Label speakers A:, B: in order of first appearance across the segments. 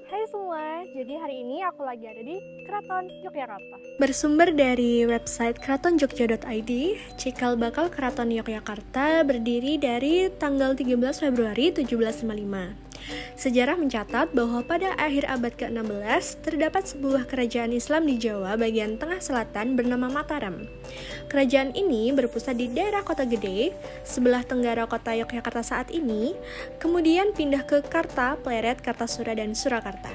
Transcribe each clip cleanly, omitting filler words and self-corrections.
A: Hai semua, jadi hari ini aku lagi ada di Keraton Yogyakarta.
B: Bersumber dari website keratonjogja.id, cikal bakal Keraton Yogyakarta berdiri dari tanggal 13 Februari 1755. Sejarah mencatat bahwa pada akhir abad ke-16 terdapat sebuah kerajaan Islam di Jawa bagian tengah selatan bernama Mataram. Kerajaan ini berpusat di daerah Kota Gede, sebelah tenggara kota Yogyakarta saat ini, kemudian pindah ke Karta, Pleret, Kartasura, dan Surakarta.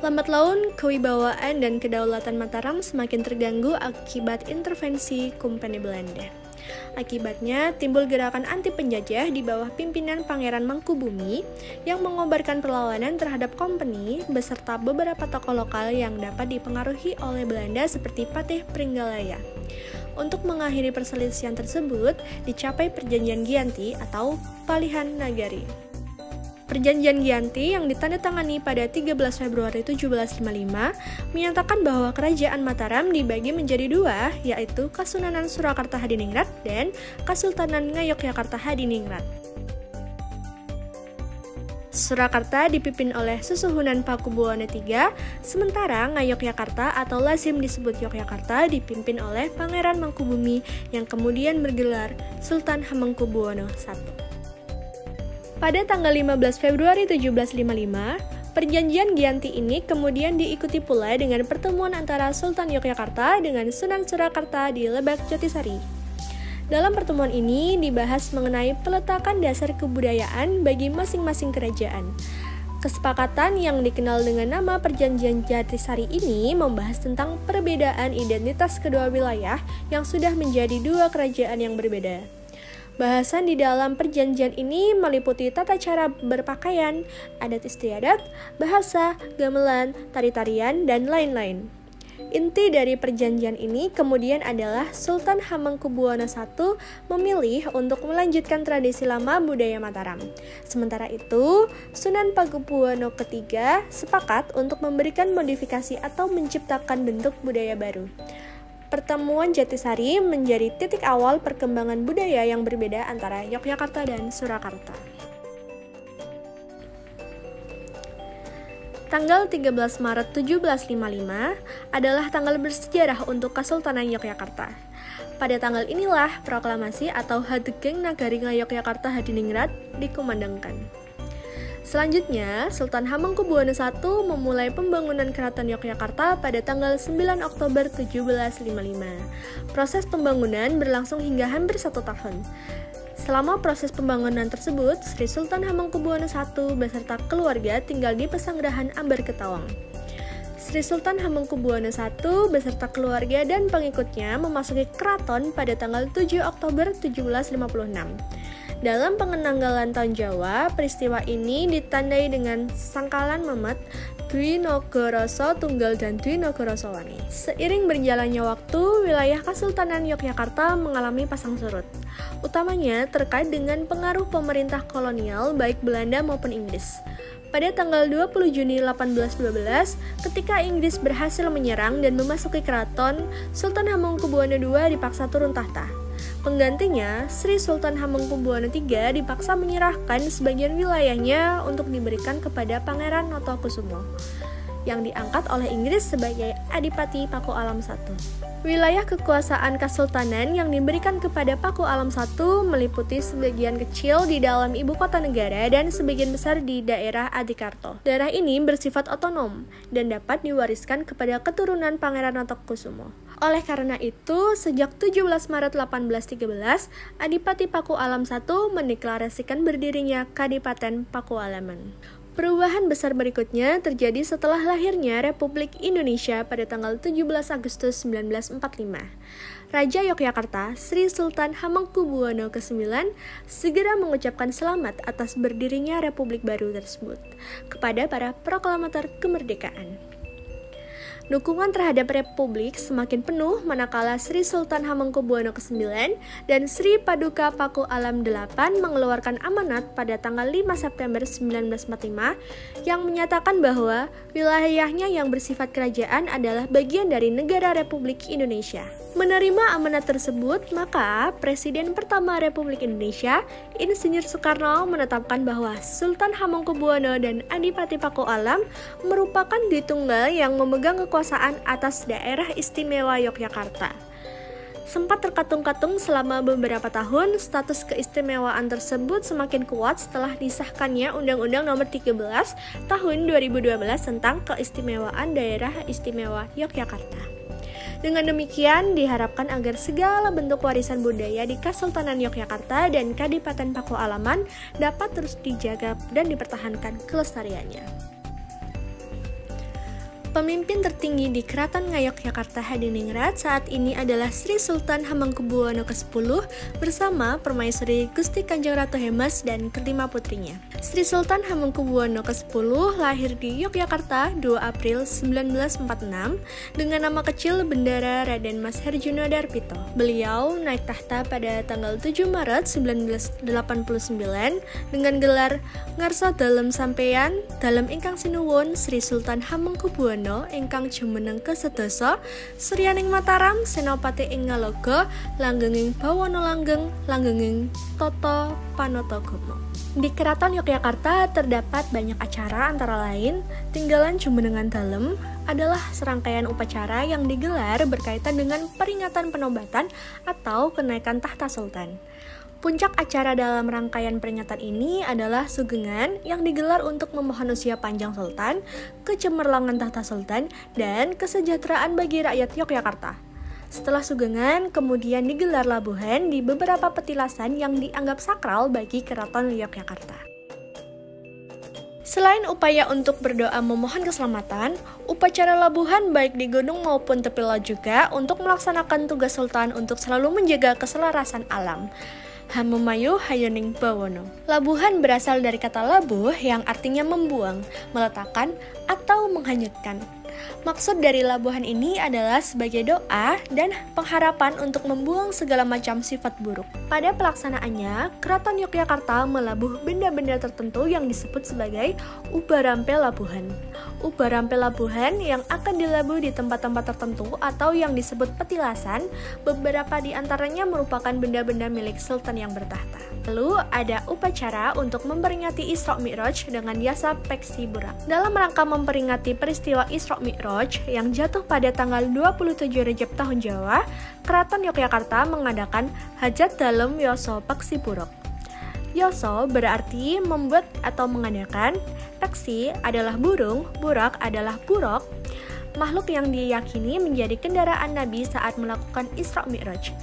B: Lambat laun, kewibawaan dan kedaulatan Mataram semakin terganggu akibat intervensi Kompeni Belanda. Akibatnya, timbul gerakan anti penjajah di bawah pimpinan Pangeran Mangkubumi yang mengobarkan perlawanan terhadap Kompeni beserta beberapa tokoh lokal yang dapat dipengaruhi oleh Belanda seperti Patih Pringgalaya. Untuk mengakhiri perselisihan tersebut, dicapai Perjanjian Giyanti atau Palihan Nagari. Perjanjian Giyanti yang ditandatangani pada 13 Februari 1755 menyatakan bahwa kerajaan Mataram dibagi menjadi dua, yaitu Kasunanan Surakarta Hadiningrat dan Kasultanan Ngayogyakarta Hadiningrat. Surakarta dipimpin oleh Susuhunan Pakubuwono III, sementara Ngayogyakarta atau lazim disebut Yogyakarta dipimpin oleh Pangeran Mangkubumi yang kemudian bergelar Sultan Hamengkubuwono I. Pada tanggal 15 Februari 1755, Perjanjian Giyanti ini kemudian diikuti pula dengan pertemuan antara Sultan Yogyakarta dengan Sunan Surakarta di Lebak Jotisari. Dalam pertemuan ini dibahas mengenai peletakan dasar kebudayaan bagi masing-masing kerajaan. Kesepakatan yang dikenal dengan nama Perjanjian Jatisari ini membahas tentang perbedaan identitas kedua wilayah yang sudah menjadi dua kerajaan yang berbeda. Bahasan di dalam perjanjian ini meliputi tata cara berpakaian, adat istiadat, bahasa, gamelan, tari-tarian, dan lain-lain. Inti dari perjanjian ini kemudian adalah Sultan Hamengkubuwono I memilih untuk melanjutkan tradisi lama budaya Mataram. Sementara itu, Sunan Pakubuwono III sepakat untuk memberikan modifikasi atau menciptakan bentuk budaya baru. Pertemuan Jatisari menjadi titik awal perkembangan budaya yang berbeda antara Yogyakarta dan Surakarta. Tanggal 13 Maret 1755 adalah tanggal bersejarah untuk Kesultanan Yogyakarta. Pada tanggal inilah proklamasi atau Hadegeng Nagari Ngayogyakarta Hadiningrat dikumandangkan. Selanjutnya, Sultan Hamengkubuwono I memulai pembangunan Keraton Yogyakarta pada tanggal 9 Oktober 1755. Proses pembangunan berlangsung hingga hampir 1 tahun. Selama proses pembangunan tersebut, Sri Sultan Hamengkubuwono I beserta keluarga tinggal di Pesanggerahan Ambar Ketawang. Sri Sultan Hamengkubuwono I beserta keluarga dan pengikutnya memasuki keraton pada tanggal 7 Oktober 1756. Dalam pengenanggalan Tahun Jawa, peristiwa ini ditandai dengan sangkalan Memet, Dwi Nogoroso Tunggal dan Dwi Nogoroso Wani. Seiring berjalannya waktu, wilayah Kesultanan Yogyakarta mengalami pasang surut, utamanya terkait dengan pengaruh pemerintah kolonial baik Belanda maupun Inggris. Pada tanggal 20 Juni 1812, ketika Inggris berhasil menyerang dan memasuki keraton, Sultan Hamengkubuwono II dipaksa turun tahta. Penggantinya, Sri Sultan Hamengkubuwono III dipaksa menyerahkan sebagian wilayahnya untuk diberikan kepada Pangeran Notokusumo, yang diangkat oleh Inggris sebagai Adipati Paku Alam I. Wilayah kekuasaan kesultanan yang diberikan kepada Paku Alam I meliputi sebagian kecil di dalam ibu kota negara dan sebagian besar di daerah Adikarto. Daerah ini bersifat otonom dan dapat diwariskan kepada keturunan Pangeran Notokusumo. Oleh karena itu, sejak 17 Maret 1813, Adipati Paku Alam I mendeklarasikan berdirinya Kadipaten Pakualaman. Perubahan besar berikutnya terjadi setelah lahirnya Republik Indonesia pada tanggal 17 Agustus 1945. Raja Yogyakarta, Sri Sultan Hamengkubuwono IX, segera mengucapkan selamat atas berdirinya Republik baru tersebut kepada para proklamator kemerdekaan. Dukungan terhadap Republik semakin penuh manakala Sri Sultan Hamengkubuwono IX dan Sri Paduka Paku Alam VIII mengeluarkan amanat pada tanggal 5 September 1945 yang menyatakan bahwa wilayahnya yang bersifat kerajaan adalah bagian dari negara Republik Indonesia. Menerima amanat tersebut, maka Presiden pertama Republik Indonesia, Insinyur Soekarno, menetapkan bahwa Sultan Hamengkubuwono dan Adipati Paku Alam merupakan Dwi Tunggal yang memegang kekuasaan atas daerah istimewa Yogyakarta. Sempat terkatung-katung selama beberapa tahun, status keistimewaan tersebut semakin kuat setelah disahkannya Undang-Undang Nomor 13 Tahun 2012 tentang Keistimewaan Daerah Istimewa Yogyakarta. Dengan demikian, diharapkan agar segala bentuk warisan budaya di Kesultanan Yogyakarta dan Kadipaten Paku Alaman dapat terus dijaga dan dipertahankan kelestariannya. Pemimpin tertinggi di Keraton Ngayogyakarta Hadiningrat saat ini adalah Sri Sultan Hamengkubuwono ke-10 bersama Permaisuri Gusti Kanjeng Ratu Hemas dan kelima putrinya. Sri Sultan Hamengkubuwono ke-10 lahir di Yogyakarta 2 April 1946 dengan nama kecil Bendara Raden Mas Herjuno Darpito. Beliau naik tahta pada tanggal 7 Maret 1989 dengan gelar Ngarsa Dalem Sampeyan Dalem Ingkang Sinuwun Sri Sultan Hamengkubuwono ingkang jumeneng kesedasa suryaning Mataram Senopati ing Ngaloga langgenging bawana langgenging Tata Panatagomo. Di Keraton Yogyakarta terdapat banyak acara, antara lain Tinggalan Jumenengan Dalem adalah serangkaian upacara yang digelar berkaitan dengan peringatan penobatan atau kenaikan tahta sultan. Puncak acara dalam rangkaian peringatan ini adalah Sugengan yang digelar untuk memohon usia panjang sultan, kecemerlangan tahta sultan, dan kesejahteraan bagi rakyat Yogyakarta. Setelah Sugengan, kemudian digelar labuhan di beberapa petilasan yang dianggap sakral bagi Keraton Yogyakarta. Selain upaya untuk berdoa memohon keselamatan, upacara labuhan baik di gunung maupun tepi laut juga untuk melaksanakan tugas sultan untuk selalu menjaga keselarasan alam. Hamemayu Hayoning Bawono. Labuhan berasal dari kata labuh yang artinya membuang, meletakkan, atau menghanyutkan. Maksud dari labuhan ini adalah sebagai doa dan pengharapan untuk membuang segala macam sifat buruk. Pada pelaksanaannya, Keraton Yogyakarta melabuh benda-benda tertentu yang disebut sebagai ubarampe labuhan. Ubarampe labuhan yang akan dilabuh di tempat-tempat tertentu atau yang disebut petilasan, beberapa di antaranya merupakan benda-benda milik sultan yang bertahta. Lalu ada upacara untuk memperingati Isra Mi'raj dengan jasa peksi burak. Dalam rangka memperingati peristiwa Isra Mi'raj yang jatuh pada tanggal 27 Rejab tahun Jawa, Keraton Yogyakarta mengadakan hajat dalam Yoso Peksi Buruk. Yoso berarti membuat atau mengadakan, peksi adalah burung, burak adalah buruk, makhluk yang diyakini menjadi kendaraan Nabi saat melakukan Isra Mi'raj.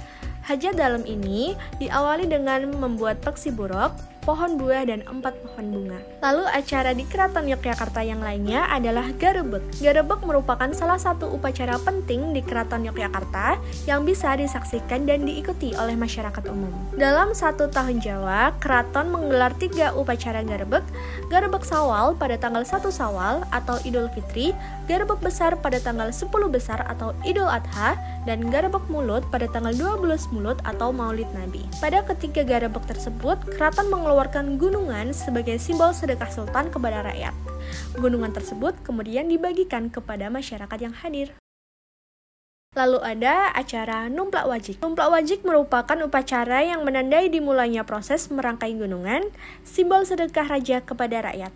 B: Hajat dalam ini diawali dengan membuat peksi buruk, pohon buah, dan 4 pohon bunga. Lalu acara di Keraton Yogyakarta yang lainnya adalah Garebeg. Garebeg merupakan salah satu upacara penting di Keraton Yogyakarta yang bisa disaksikan dan diikuti oleh masyarakat umum. Dalam 1 tahun Jawa, Keraton menggelar 3 upacara Garebeg. Garebeg Sawal pada tanggal 1 Sawal atau Idul Fitri, Garebeg Besar pada tanggal 10 Besar atau Idul Adha, dan Garebeg Mulut pada tanggal 12 Mulut atau Maulid Nabi. Pada ketiga garebeg tersebut, Keraton mengeluarkan gunungan sebagai simbol sedekah sultan kepada rakyat. Gunungan tersebut kemudian dibagikan kepada masyarakat yang hadir. Lalu ada acara Numplak Wajik. Numplak Wajik merupakan upacara yang menandai dimulainya proses merangkai gunungan, simbol sedekah raja kepada rakyat.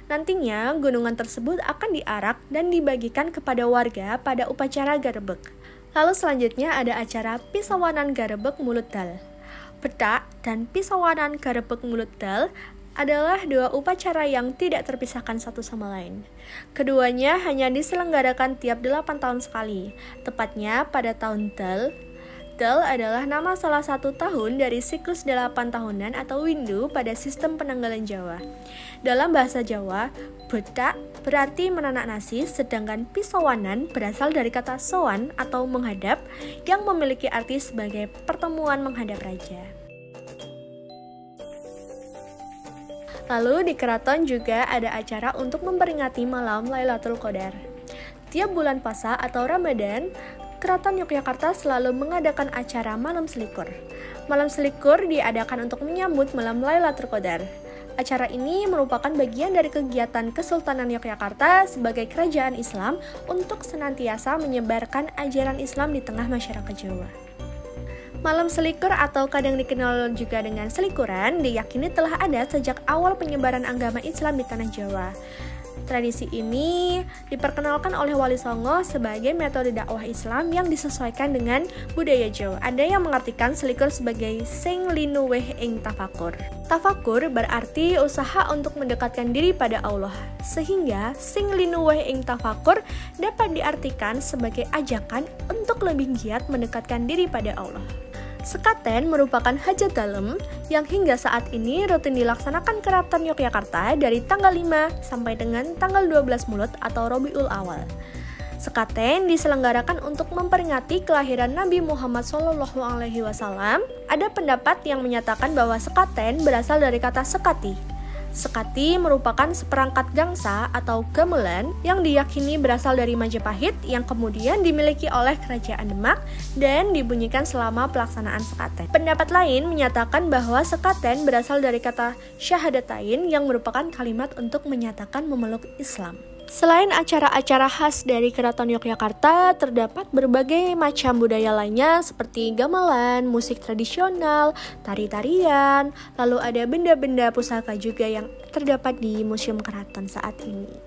B: Nantinya, gunungan tersebut akan diarak dan dibagikan kepada warga pada upacara Garebeg. Lalu selanjutnya ada acara Pisawanan Garebeg Mulut Dal. Betak dan Pisawanan Garebeg Mulut Dal adalah 2 upacara yang tidak terpisahkan satu sama lain. Keduanya hanya diselenggarakan tiap 8 tahun sekali, tepatnya pada tahun Dal. Dal adalah nama salah satu tahun dari siklus 8 tahunan atau windu pada sistem penanggalan Jawa. Dalam bahasa Jawa, betak berarti menanak nasi, sedangkan pisawanan berasal dari kata sowan atau menghadap yang memiliki arti sebagai pertemuan menghadap raja. Lalu di keraton juga ada acara untuk memperingati malam Lailatul Qadar. Tiap bulan puasa atau Ramadan, Keraton Yogyakarta selalu mengadakan acara Malam Selikur. Malam Selikur diadakan untuk menyambut malam Lailatul Qadar. Acara ini merupakan bagian dari kegiatan Kesultanan Yogyakarta sebagai kerajaan Islam untuk senantiasa menyebarkan ajaran Islam di tengah masyarakat Jawa. Malam Selikur atau kadang dikenal juga dengan selikuran diyakini telah ada sejak awal penyebaran agama Islam di tanah Jawa. Tradisi ini diperkenalkan oleh Wali Songo sebagai metode dakwah Islam yang disesuaikan dengan budaya Jawa. Ada yang mengartikan selikur sebagai sing linuweh ing tafakur. Tafakur berarti usaha untuk mendekatkan diri pada Allah, sehingga sing linuweh ing tafakur dapat diartikan sebagai ajakan untuk lebih giat mendekatkan diri pada Allah. Sekaten merupakan hajat dalem yang hingga saat ini rutin dilaksanakan Keraton Yogyakarta dari tanggal 5 sampai dengan tanggal 12 Mulud atau Rabiul Awal. Sekaten diselenggarakan untuk memperingati kelahiran Nabi Muhammad SAW. Ada pendapat yang menyatakan bahwa sekaten berasal dari kata sekati. Sekati merupakan seperangkat gangsa atau gamelan yang diyakini berasal dari Majapahit yang kemudian dimiliki oleh Kerajaan Demak dan dibunyikan selama pelaksanaan sekaten. Pendapat lain menyatakan bahwa sekaten berasal dari kata syahadatain yang merupakan kalimat untuk menyatakan memeluk Islam. Selain acara-acara khas dari Keraton Yogyakarta, terdapat berbagai macam budaya lainnya seperti gamelan, musik tradisional, tari-tarian, lalu ada benda-benda pusaka juga yang terdapat di Museum Keraton saat ini.